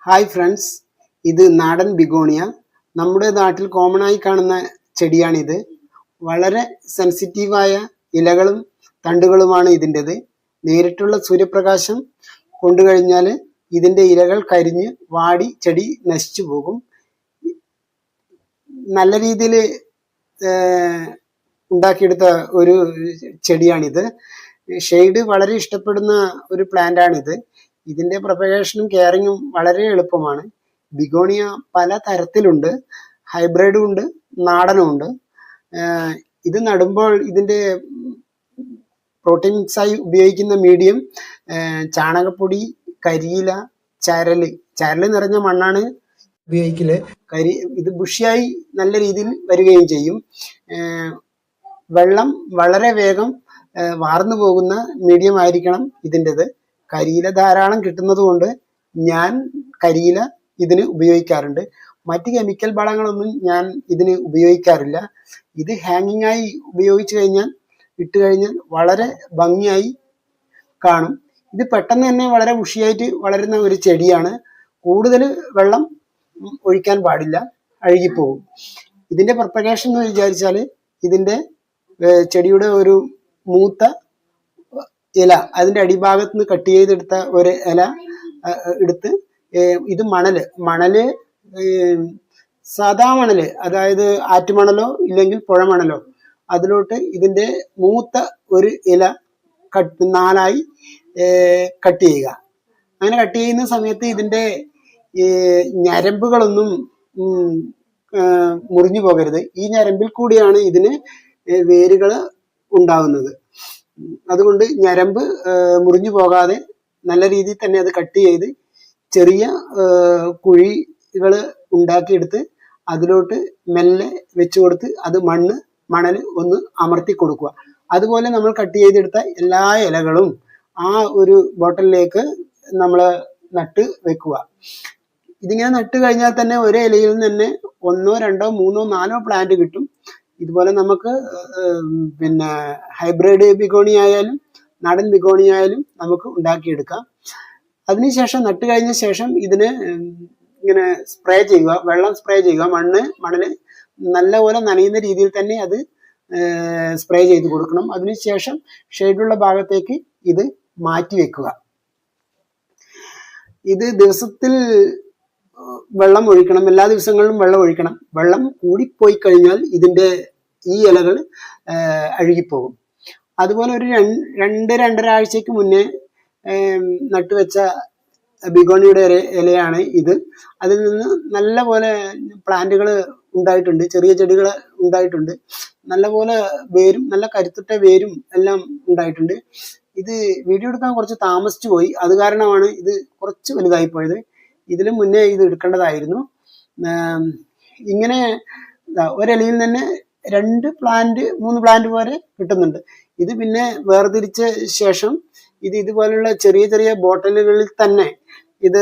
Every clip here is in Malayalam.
ഹായ് ഫ്രണ്ട്സ്, ഇത് നാടൻ ബിഗോണിയ. നമ്മുടെ നാട്ടിൽ കോമൺ ആയി കാണുന്ന ചെടിയാണിത്. വളരെ സെൻസിറ്റീവായ ഇലകളും തണ്ടുകളുമാണ് ഇതിൻ്റെത്. നേരിട്ടുള്ള സൂര്യപ്രകാശം കൊണ്ടുകഴിഞ്ഞാൽ ഇതിൻ്റെ ഇലകൾ കരിഞ്ഞ് വാടി ചെടി നശിച്ചു പോകും. നല്ല രീതിയിൽ ഉണ്ടാക്കിയെടുത്ത ഒരു ചെടിയാണിത്. ഷെയ്ഡ് വളരെ ഇഷ്ടപ്പെടുന്ന ഒരു പ്ലാന്റാണിത്. ഇതിൻ്റെ പ്രൊപ്പഗേഷനും കെയറിങ്ങും വളരെ എളുപ്പമാണ്. ബിഗോണിയ പല തരത്തിലുണ്ട്, ഹൈബ്രിഡും ഉണ്ട്, നാടനും ഉണ്ട്. ഇത് നടുമ്പോൾ ഇതിൻ്റെ പ്രോട്ടീൻ മിക്സായി ഉപയോഗിക്കുന്ന മീഡിയം ചാണകപ്പൊടി, കരിയില, ചരല് നിറഞ്ഞ മണ്ണാണ് ഉപയോഗിക്കല്. ഇത് ബുഷിയായി നല്ല രീതിയിൽ വരികയും ചെയ്യും. വെള്ളം വളരെ വേഗം വാർന്നു പോകുന്ന മീഡിയം ആയിരിക്കണം ഇതിൻ്റെത്. കരിയില ധാരാളം കിട്ടുന്നത് കൊണ്ട് ഞാൻ കരിയില ഇതിന് ഉപയോഗിക്കാറുണ്ട്. മറ്റ് കെമിക്കൽ വളങ്ങളൊന്നും ഞാൻ ഇതിന് ഉപയോഗിക്കാറില്ല. ഇത് ഹാങ്ങിങ് ആയി ഇട്ട് കഴിഞ്ഞാൽ വളരെ ഭംഗിയായി കാണും. ഇത് പെട്ടെന്ന് തന്നെ വളരെ ബുഷിയായിട്ട് വളരുന്ന ഒരു ചെടിയാണ്. കൂടുതൽ വെള്ളം ഒഴിക്കാൻ പാടില്ല, അഴുകിപ്പോകും. ഇതിൻ്റെ പ്രൊപ്പഗേഷൻ എന്ന് വിചാരിച്ചാൽ ഇതിൻ്റെ ചെടിയുടെ ഒരു മൂത്ത ഇല അതിൻ്റെ അടിഭാഗത്ത് നിന്ന് കട്ട് ചെയ്തെടുത്ത ഒരു ഇല എടുത്ത് ഇത് മണല് സാധാ മണല്, അതായത് ആറ്റുമണലോ ഇല്ലെങ്കിൽ പുഴമണലോ, അതിലോട്ട് ഇതിൻ്റെ മൂത്ത ഒരു ഇല നാലായി കട്ട് ചെയ്യുക. അങ്ങനെ കട്ട് ചെയ്യുന്ന സമയത്ത് ഇതിൻ്റെ ഞരമ്പുകളൊന്നും മുറിഞ്ഞു പോകരുത്. ഈ ഞരമ്പിൽ കൂടിയാണ് ഇതിന് വേരുകൾ ഉണ്ടാകുന്നത്. അതുകൊണ്ട് ഞരമ്പ് മുറിഞ്ഞു പോകാതെ നല്ല രീതിയിൽ തന്നെ അത് കട്ട് ചെയ്ത് ചെറിയ കുഴികൾ ഉണ്ടാക്കിയെടുത്ത് അതിലോട്ട് മെല്ലെ വെച്ച് കൊടുത്ത് അത് മണൽ ഒന്ന് അമർത്തി കൊടുക്കുക. അതുപോലെ നമ്മൾ കട്ട് ചെയ്തെടുത്ത എല്ലാ ഇലകളും ആ ഒരു ബോട്ടിലേക്ക് നമ്മൾ നട്ട് വെക്കുക. ഇതിങ്ങനെ നട്ട് കഴിഞ്ഞാൽ തന്നെ ഒരേ ഇലയിൽ നിന്ന് തന്നെ 1, 2, 3, 4 പ്ലാന്റ് കിട്ടും. ഇതുപോലെ നമുക്ക് ഹൈബ്രിഡ് ബിഗോണി ആയാലും നാടൻ ബിഗോണി ആയാലും നമുക്ക് ഉണ്ടാക്കിയെടുക്കാം. അതിനുശേഷം നട്ട് കഴിഞ്ഞ ശേഷം ഇതിന് ഇങ്ങനെ സ്പ്രേ ചെയ്യുക, വെള്ളം സ്പ്രേ ചെയ്യുക. മണല് നല്ലപോലെ നനയുന്ന രീതിയിൽ തന്നെ അത് സ്പ്രേ ചെയ്ത് കൊടുക്കണം. അതിനുശേഷം ഷെയ്ഡുള്ള ഭാഗത്തേക്ക് ഇത് മാറ്റി വെക്കുക. ഇത് ദിവസത്തിൽ വെള്ളം ഒഴിക്കണം, എല്ലാ ദിവസങ്ങളിലും വെള്ളം ഒഴിക്കണം. വെള്ളം കൂടിപ്പോയി കഴിഞ്ഞാൽ ഇതിൻ്റെ ഈ ഇലകൾ അഴുകിപ്പോകും. അതുപോലെ ഒരു 2-2.5 ആഴ്ചയ്ക്ക് മുന്നേ നട്ടുവെച്ച ബിഗോണിയുടെ ഇലയാണ് ഇത്. അതിൽ നിന്ന് നല്ല പോലെ പ്ലാന്റുകൾ ഉണ്ടായിട്ടുണ്ട്, ചെറിയ ചെടികൾ ഉണ്ടായിട്ടുണ്ട്. നല്ലപോലെ വേരും നല്ല കരുത്തുറ്റ വേരും എല്ലാം ഉണ്ടായിട്ടുണ്ട്. ഇത് വീഡിയോ എടുക്കാൻ കുറച്ച് താമസിച്ചു പോയി, അത് കാരണമാണ് ഇത് കുറച്ച് വലുതായി പോയത്. ഇതിന് മുന്നേ ഇത് എടുക്കേണ്ടതായിരുന്നു. ഇങ്ങനെ ഒരിലയിൽ തന്നെ 2 പ്ലാന്റ് 3 പ്ലാന്റ് വരെ കിട്ടുന്നുണ്ട്. ഇത് പിന്നെ വേർതിരിച്ച ശേഷം ഇത് ഇതുപോലുള്ള ചെറിയ ചെറിയ ബോട്ടിലുകളിൽ തന്നെ ഇത്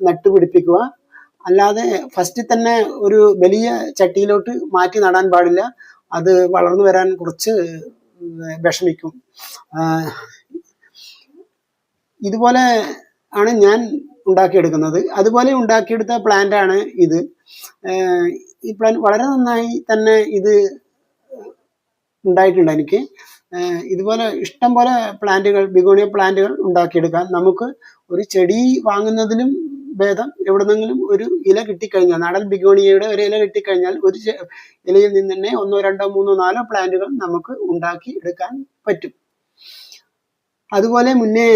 നട്ടുപിടിപ്പിക്കുക. അല്ലാതെ ഫസ്റ്റിൽ തന്നെ ഒരു വലിയ ചട്ടിയിലോട്ട് മാറ്റി നടാൻ പാടില്ല. അത് വളർന്നു വരാൻ കുറച്ച് വിഷമിക്കും. ഇതുപോലെ ആണ് ഞാൻ ഉണ്ടാക്കിയെടുക്കുന്നത്. അതുപോലെ ഉണ്ടാക്കിയെടുത്ത പ്ലാന്റ് ആണ് ഇത്. ഈ പ്ലാന്റ് വളരെ നന്നായി തന്നെ ഇത് ഉണ്ടായിട്ടുണ്ട് എനിക്ക്. ഇതുപോലെ ഇഷ്ടം പോലെ പ്ലാന്റുകൾ, ബിഗോണിയ പ്ലാന്റുകൾ ഉണ്ടാക്കിയെടുക്കാം. നമുക്ക് ഒരു ചെടി വാങ്ങുന്നതിലും ഭേദം എവിടുന്നെങ്കിലും ഒരു ഇല കിട്ടിക്കഴിഞ്ഞാൽ, നാടൻ ബിഗോണിയയുടെ ഒരു ഇല കിട്ടിക്കഴിഞ്ഞാൽ ഒരു ഇലയിൽ നിന്ന് തന്നെ 1, 2, 3, 4 പ്ലാന്റുകൾ നമുക്ക് ഉണ്ടാക്കി എടുക്കാൻ പറ്റും. അതുപോലെ മുന്നേ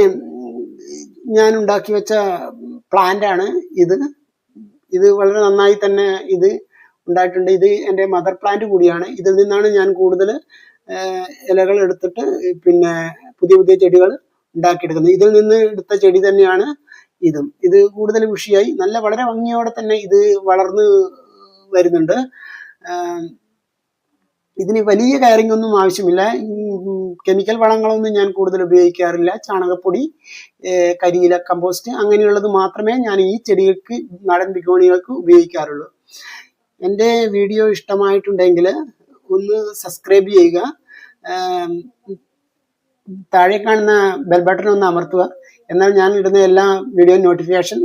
ഞാൻ ഉണ്ടാക്കി വെച്ച പ്ലാന്റ് ആണ് ഇത്. ഇത് വളരെ നന്നായി തന്നെ ഇത് ഉണ്ടായിട്ടുണ്ട്. ഇത് എൻ്റെ മദർ പ്ലാന്റ് കൂടിയാണ്. ഇതിൽ നിന്നാണ് ഞാൻ കൂടുതൽ ഇലകൾ എടുത്തിട്ട് പുതിയ പുതിയ ചെടികൾ ഉണ്ടാക്കിയെടുക്കുന്നത്. ഇതിൽ നിന്ന് എടുത്ത ചെടി തന്നെയാണ് ഇതും. ഇത് കൂടുതൽ ബുഷിയായി വളരെ ഭംഗിയോടെ തന്നെ ഇത് വളർന്ന് വരുന്നുണ്ട്. ഇതിന് വലിയ കെയറിംഗ് ഒന്നും ആവശ്യമില്ല. കെമിക്കൽ വളങ്ങളൊന്നും ഞാൻ കൂടുതൽ ഉപയോഗിക്കാറില്ല. ചാണകപ്പൊടി, കരിയില, കമ്പോസ്റ്റ് അങ്ങനെയുള്ളത് മാത്രമേ ഞാൻ ഈ ചെടികൾക്ക്, നാടൻ ബിഗോണികൾക്ക് ഉപയോഗിക്കാറുള്ളൂ. എൻ്റെ വീഡിയോ ഇഷ്ടമായിട്ടുണ്ടെങ്കിൽ ഒന്ന് സബ്സ്ക്രൈബ് ചെയ്യുക. താഴെ കാണുന്ന ബെൽ ബട്ടൺ ഒന്ന് അമർത്തുക. എന്നാൽ ഞാൻ ഇടുന്ന എല്ലാ വീഡിയോ നോട്ടിഫിക്കേഷൻ